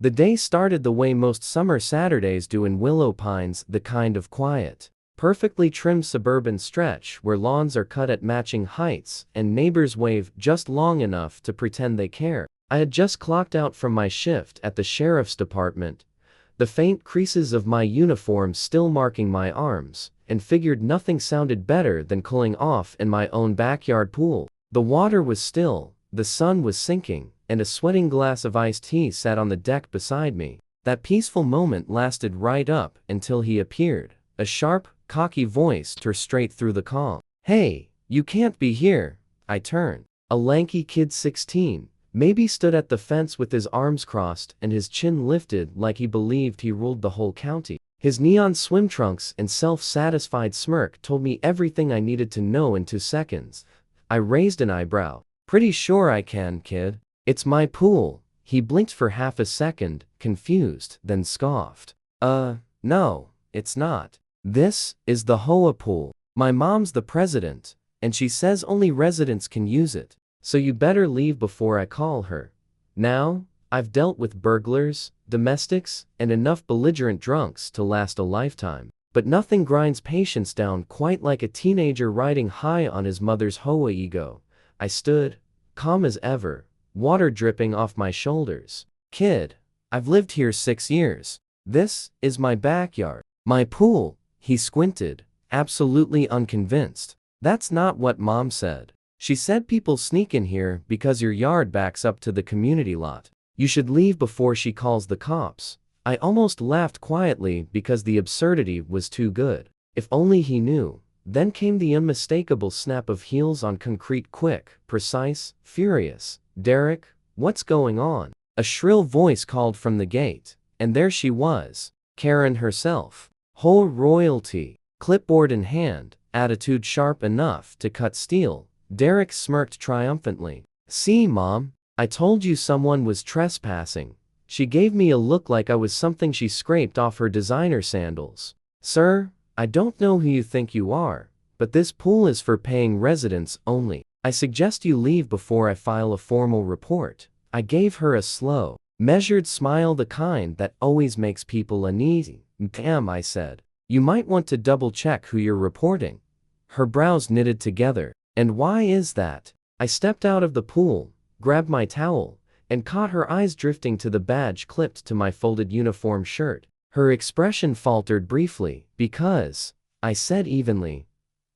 The day started the way most summer Saturdays do in Willow Pines, the kind of quiet, perfectly trimmed suburban stretch where lawns are cut at matching heights and neighbors wave just long enough to pretend they care. I had just clocked out from my shift at the sheriff's department, the faint creases of my uniform still marking my arms, and figured nothing sounded better than cooling off in my own backyard pool. The water was still, the sun was sinking, and a sweating glass of iced tea sat on the deck beside me. That peaceful moment lasted right up until he appeared. A sharp, cocky voice tore straight through the calm. "Hey, you can't be here." I turned. A lanky kid 16, maybe, stood at the fence with his arms crossed and his chin lifted like he believed he ruled the whole county. His neon swim trunks and self-satisfied smirk told me everything I needed to know in 2 seconds. I raised an eyebrow. "Pretty sure I can, kid. It's my pool." He blinked for half a second, confused, then scoffed. No, it's not. This is the HOA pool. My mom's the president, and she says only residents can use it. So you better leave before I call her." Now, I've dealt with burglars, domestics, and enough belligerent drunks to last a lifetime. But nothing grinds patience down quite like a teenager riding high on his mother's HOA ego. I stood, calm as ever, water dripping off my shoulders. "Kid, I've lived here 6 years. This is my backyard. My pool." He squinted, absolutely unconvinced. "That's not what Mom said. She said people sneak in here because your yard backs up to the community lot. You should leave before she calls the cops." I almost laughed quietly because the absurdity was too good. If only he knew. Then came the unmistakable snap of heels on concrete, quick, precise, furious. "Derek, what's going on?" A shrill voice called from the gate, and there she was, Karen herself. Whole royalty, clipboard in hand, attitude sharp enough to cut steel. Derek smirked triumphantly. "See, Mom? I told you someone was trespassing." She gave me a look like I was something she scraped off her designer sandals. "Sir, I don't know who you think you are, but this pool is for paying residents only. I suggest you leave before I file a formal report." I gave her a slow, measured smile, the kind that always makes people uneasy. "Damn," I said. "You might want to double-check who you're reporting." Her brows knitted together. "And why is that?" I stepped out of the pool, grabbed my towel, and caught her eyes drifting to the badge clipped to my folded uniform shirt. Her expression faltered briefly. "Because," I said evenly.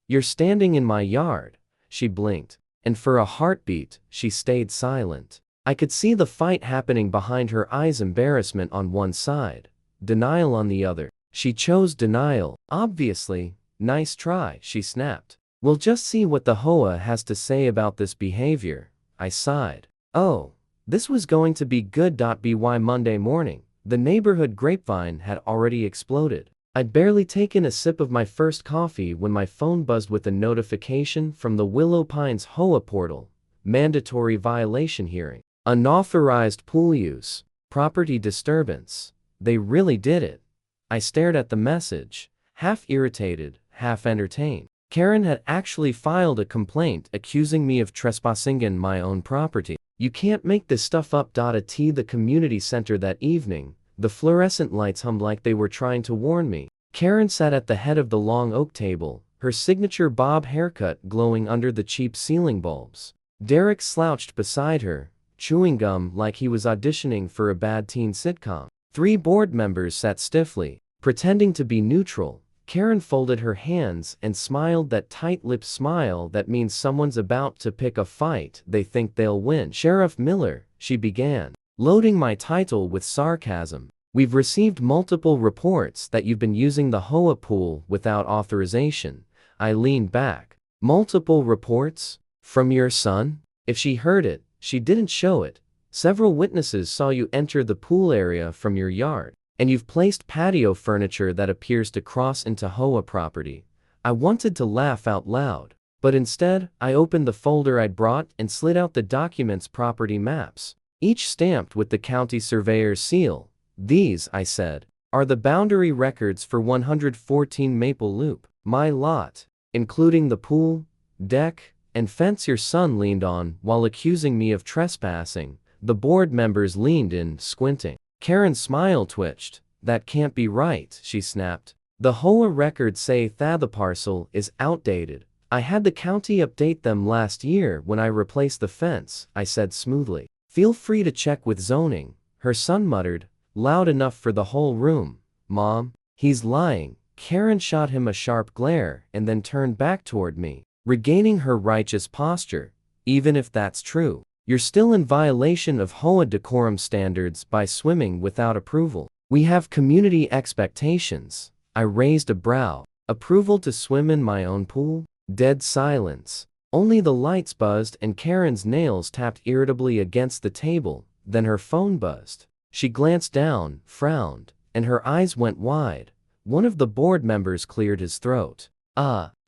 "You're standing in my yard." She blinked, and for a heartbeat, she stayed silent. I could see the fight happening behind her eyes, embarrassment on one side, denial on the other. She chose denial, obviously. "Nice try," she snapped. "We'll just see what the HOA has to say about this behavior." I sighed. Oh, this was going to be good. By Monday morning, the neighborhood grapevine had already exploded. I'd barely taken a sip of my first coffee when my phone buzzed with a notification from the Willow Pines HOA portal. Mandatory violation hearing. Unauthorized pool use. Property disturbance. They really did it. I stared at the message, half irritated, half entertained. Karen had actually filed a complaint accusing me of trespassing in my own property. You can't make this stuff up. At the community center that evening, the fluorescent lights hummed like they were trying to warn me. Karen sat at the head of the long oak table, her signature bob haircut glowing under the cheap ceiling bulbs. Derek slouched beside her, chewing gum like he was auditioning for a bad teen sitcom. 3 board members sat stiffly, pretending to be neutral. Karen folded her hands and smiled, that tight-lipped smile that means someone's about to pick a fight they think they'll win. "Sheriff Miller," she began, loading my title with sarcasm. "We've received multiple reports that you've been using the HOA pool without authorization." I leaned back. "Multiple reports? From your son?" If she heard it, she didn't show it. "Several witnesses saw you enter the pool area from your yard. And you've placed patio furniture that appears to cross into HOA property." I wanted to laugh out loud, but instead, I opened the folder I'd brought and slid out the document's property maps, each stamped with the county surveyor's seal. "These," I said, "are the boundary records for 114 Maple Loop, my lot, including the pool, deck, and fence your son leaned on while accusing me of trespassing." The board members leaned in, squinting. Karen's smile twitched. That can't be right, she snapped. The HOA records say that the parcel is outdated. I had the county update them last year when I replaced the fence, I said smoothly. Feel free to check with zoning, her son muttered, loud enough for the whole room. Mom, he's lying. Karen shot him a sharp glare and then turned back toward me, regaining her righteous posture. Even if that's true, you're still in violation of HOA decorum standards by swimming without approval. We have community expectations. I raised a brow. Approval to swim in my own pool? Dead silence. Only the lights buzzed and Karen's nails tapped irritably against the table. Then her phone buzzed. She glanced down, frowned, and her eyes went wide. One of the board members cleared his throat.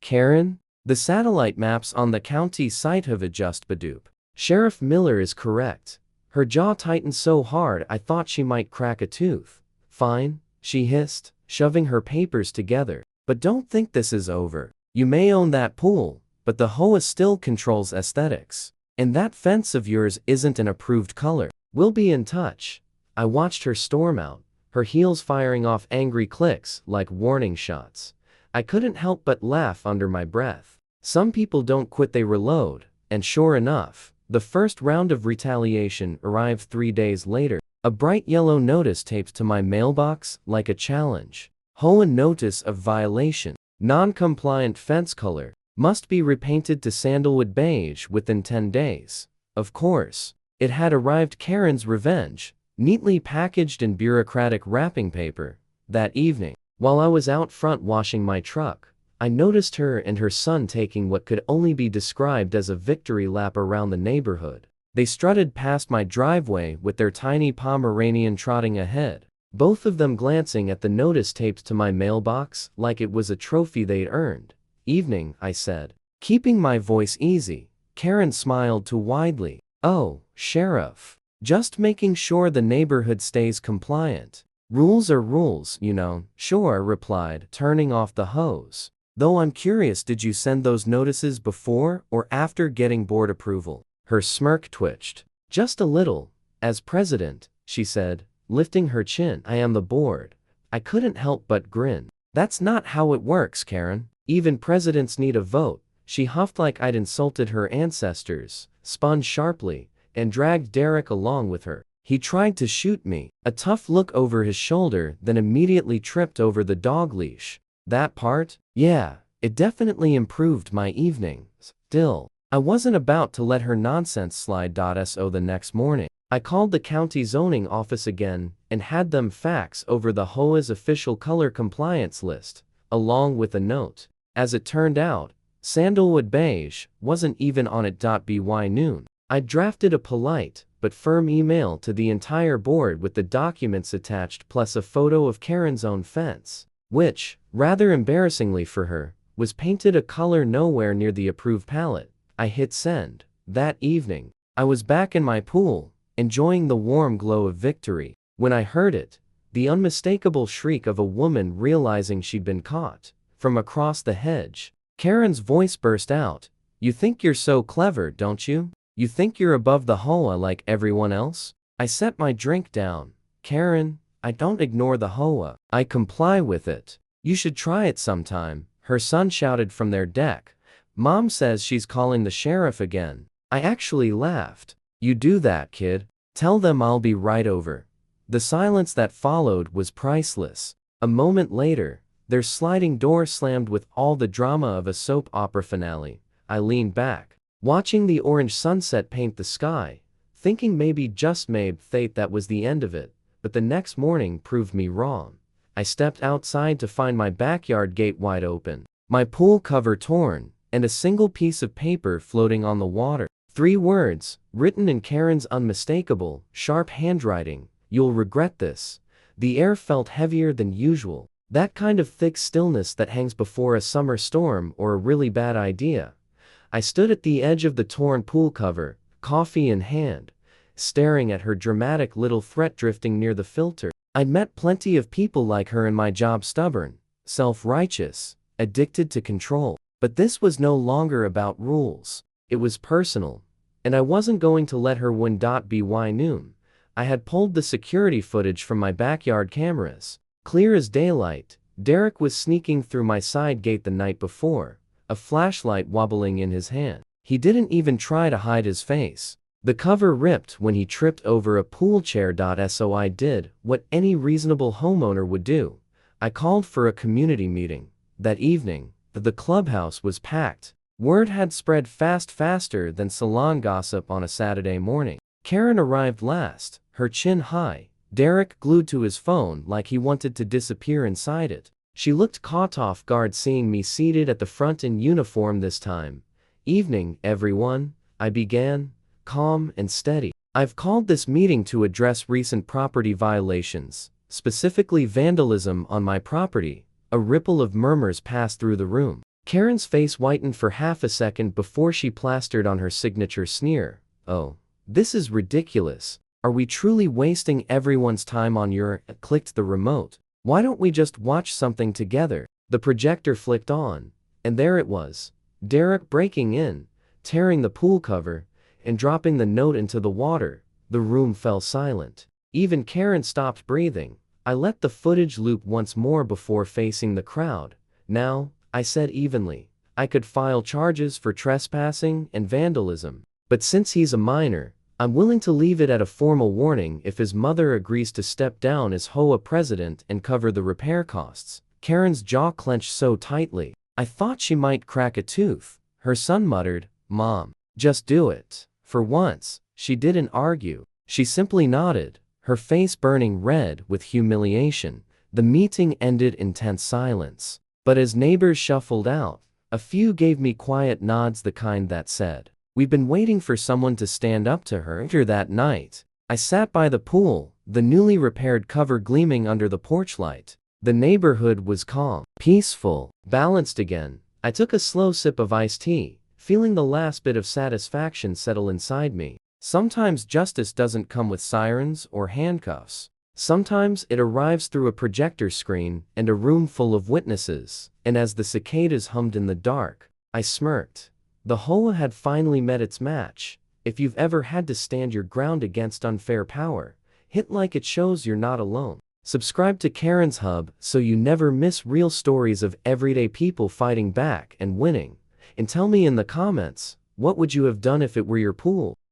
Karen? The satellite maps on the county site have adjusted Badoop. Sheriff Miller is correct. Her jaw tightened so hard I thought she might crack a tooth. Fine, she hissed, shoving her papers together. But don't think this is over. You may own that pool, but the HOA still controls aesthetics. And that fence of yours isn't an approved color. We'll be in touch. I watched her storm out, her heels firing off angry clicks like warning shots. I couldn't help but laugh under my breath. Some people don't quit, they reload. And sure enough, the first round of retaliation arrived 3 days later. A bright yellow notice taped to my mailbox like a challenge. HOA notice of violation. Non-compliant fence color. Must be repainted to sandalwood beige within 10 days. Of course, it had arrived. Karen's revenge, neatly packaged in bureaucratic wrapping paper. That evening, while I was out front washing my truck, I noticed her and her son taking what could only be described as a victory lap around the neighborhood. They strutted past my driveway with their tiny Pomeranian trotting ahead, both of them glancing at the notice taped to my mailbox like it was a trophy they'd earned. Evening, I said, keeping my voice easy. Karen smiled too widely. Oh, Sheriff. Just making sure the neighborhood stays compliant. Rules are rules, you know. Sure, I replied, turning off the hose. Though I'm curious, did you send those notices before or after getting board approval? Her smirk twitched. Just a little. As president, she said, lifting her chin. I am the board. I couldn't help but grin. That's not how it works, Karen. Even presidents need a vote. She huffed like I'd insulted her ancestors, spun sharply, and dragged Derek along with her. He tried to shoot me. A tough look over his shoulder, then immediately tripped over the dog leash. That part? Yeah, it definitely improved my evening. Still, I wasn't about to let her nonsense slide. So the next morning, I called the county zoning office again and had them fax over the HOA's official color compliance list, along with a note. As it turned out, sandalwood beige wasn't even on it. By noon, I drafted a polite but firm email to the entire board with the documents attached plus a photo of Karen's own fence, which, rather embarrassingly for her, was painted a color nowhere near the approved palette. I hit send. That evening, I was back in my pool, enjoying the warm glow of victory, when I heard it, the unmistakable shriek of a woman realizing she'd been caught. From across the hedge, Karen's voice burst out. You think you're so clever, don't you? You think you're above the HOA like everyone else? I set my drink down. Karen, I don't ignore the HOA. I comply with it. You should try it sometime, her son shouted from their deck. Mom says she's calling the sheriff again. I actually laughed. You do that, kid. Tell them I'll be right over. The silence that followed was priceless. A moment later, their sliding door slammed with all the drama of a soap opera finale. I leaned back, watching the orange sunset paint the sky, thinking maybe, just maybe, that was the end of it, but the next morning proved me wrong. I stepped outside to find my backyard gate wide open, my pool cover torn, and a single piece of paper floating on the water. 3 words, written in Karen's unmistakable, sharp handwriting. You'll regret this. The air felt heavier than usual. That kind of thick stillness that hangs before a summer storm or a really bad idea. I stood at the edge of the torn pool cover, coffee in hand, staring at her dramatic little threat drifting near the filter. I'd met plenty of people like her in my job, stubborn, self-righteous, addicted to control. But this was no longer about rules. It was personal, and I wasn't going to let her win. By noon, I had pulled the security footage from my backyard cameras. Clear as daylight, Derek was sneaking through my side gate the night before, a flashlight wobbling in his hand. He didn't even try to hide his face. The cover ripped when he tripped over a pool chair. So I did what any reasonable homeowner would do. I called for a community meeting. That evening, the clubhouse was packed. Word had spread faster than salon gossip on a Saturday morning. Karen arrived last, her chin high, Derek glued to his phone like he wanted to disappear inside it. She looked caught off guard seeing me seated at the front in uniform this time. "Evening, everyone," I began, calm and steady. "I've called this meeting to address recent property violations, specifically vandalism on my property." A ripple of murmurs passed through the room. Karen's face whitened for half a second before she plastered on her signature sneer. "Oh, this is ridiculous. Are we truly wasting everyone's time on your..." Clicked the remote. "Why don't we just watch something together?" The projector flicked on, and there it was. Derek breaking in, tearing the pool cover, and dropping the note into the water. The room fell silent. Even Karen stopped breathing. I let the footage loop once more before facing the crowd. "Now," I said evenly, "I could file charges for trespassing and vandalism. But since he's a minor, I'm willing to leave it at a formal warning if his mother agrees to step down as HOA president and cover the repair costs." Karen's jaw clenched so tightly, I thought she might crack a tooth. Her son muttered, "Mom, just do it." For once, she didn't argue. She simply nodded, her face burning red with humiliation. The meeting ended in tense silence. But as neighbors shuffled out, a few gave me quiet nods, the kind that said, "We've been waiting for someone to stand up to her." Later that night, I sat by the pool, the newly repaired cover gleaming under the porch light. The neighborhood was calm, peaceful, balanced again. I took a slow sip of iced tea, feeling the last bit of satisfaction settle inside me. Sometimes justice doesn't come with sirens or handcuffs. Sometimes it arrives through a projector screen and a room full of witnesses. And as the cicadas hummed in the dark, I smirked. The HOA had finally met its match. If you've ever had to stand your ground against unfair power, hit like. It shows you're not alone. Subscribe to Karen's Hub so you never miss real stories of everyday people fighting back and winning. And tell me in the comments, what would you have done if it were your pool?